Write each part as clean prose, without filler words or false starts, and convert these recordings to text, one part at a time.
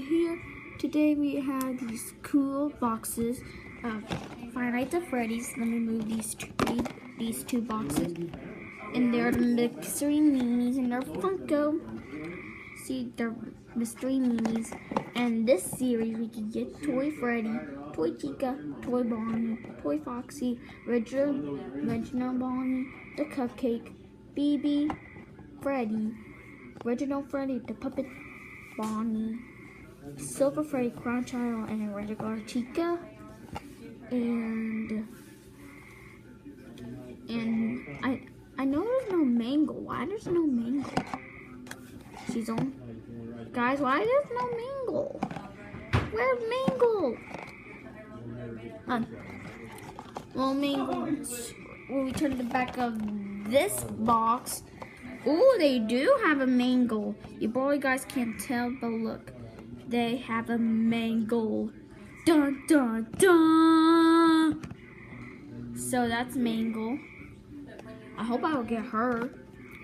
here. Today we have these cool boxes of Five Nights at Freddy's. Let me move these two boxes. And they're the mystery minis and they're Funko. See, they're mystery minis. And this series we can get Toy Freddy, Toy Chica, Toy Bonnie, Toy Foxy, Reginald Bonnie, the Cupcake, BB, Freddy, Reginald Freddy, the Puppet Bonnie, Silver Freddy, Crown Child, and a regular Chica. And I know there's no Mangle. Why there's no Mangle? She's on. Guys, why there's no Mangle? Where's Mangle? Well, Mangle, when we turn to the back of this box, oh, they do have a Mangle. You probably guys can't tell, but look, they have a Mangle. Dun dun dun. So that's Mangle. I hope I will get her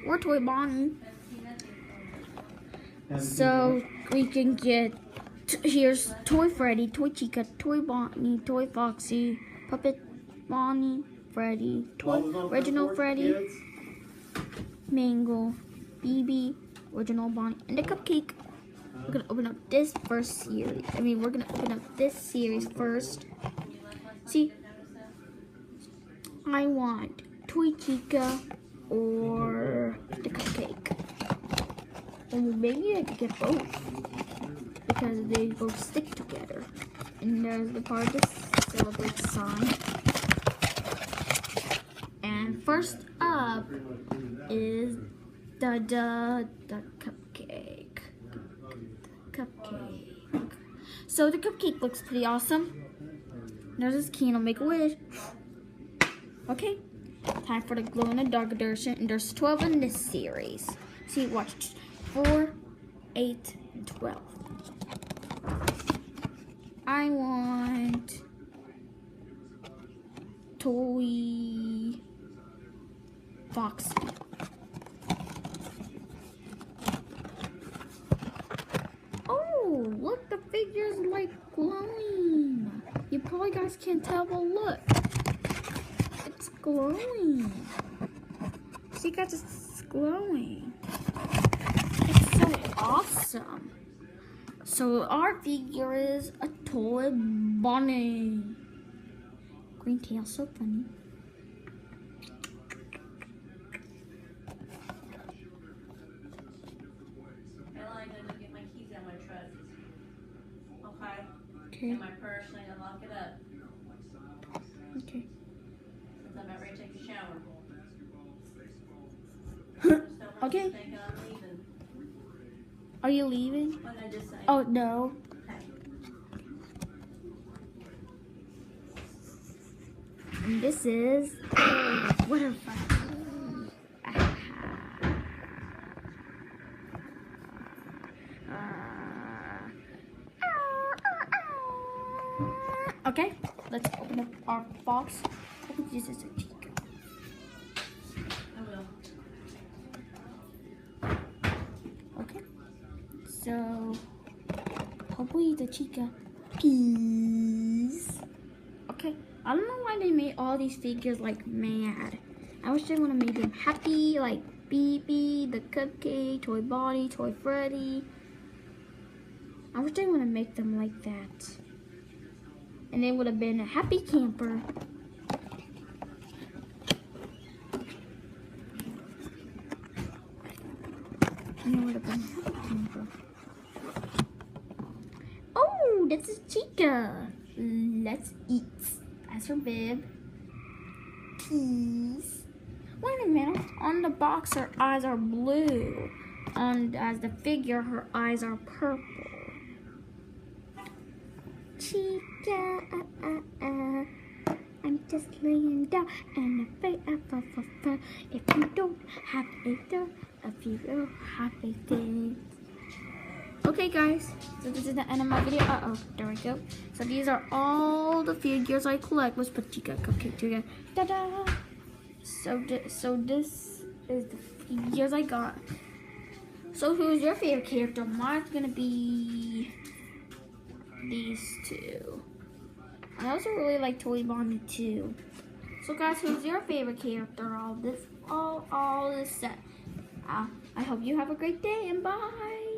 or Toy Bonnie. So we can get, here's Toy Freddy, Toy Chica, Toy Bonnie, Toy Foxy, Puppet Bonnie, Freddy, Toy Reginald Freddy, Mangle, BB, Reginald Bonnie, and the Cupcake. We're gonna open up this first series. We're gonna open up this series first. See, I want Toy Chica or the Cupcake. And maybe I could get both because they both stick together. And there's the part of the celebrate sign. And first up is the Cupcake. Cupcake. So the Cupcake looks pretty awesome. There's this candle, make a wish. Okay, time for the glow in the dark edition, and there's 12 in this series. See, watch 4, 8, and 12. I want Toy Foxy. Oh, look, the figure's like glowing. You probably guys can't tell, but look. It's glowing. See guys, it's glowing. It's so awesome. So our figure is a Toy Bonnie. Green tail, so funny. Okay. In my purse, I need to lock it up. Okay. Since I'm about ready to take a shower. Okay. I'm leaving. Are you leaving? What did I just say? Oh no. Okay. And this is what a fun. Okay, let's open up our box. I think this is a Chica. I will. Okay, so hopefully the Chica. Peace. Okay, I don't know why they made all these figures like mad. I wish they would have made them happy, like BB, the Cupcake, Toy Bonnie, Toy Freddy. I wish they would have made them like that. And they would have been a happy camper. And they would have been a happy camper. Oh, this is Chica. Let's eat. That's her bib. Peace. Wait a minute. On the box, her eyes are blue. As the figure, her eyes are purple. Chica, I'm just laying down and afraid if you don't have a dog, if you don't have a thing. Okay guys, so this is the end of my video. There we go. So these are all the figures I collect. Let's put Chica, Cupcake together. Ta-da! So this is the figures I got. So who's your favorite character? Mine's gonna be too. I also really like Toy Bonnie too. So guys, who's your favorite character? All this set. I hope you have a great day and bye.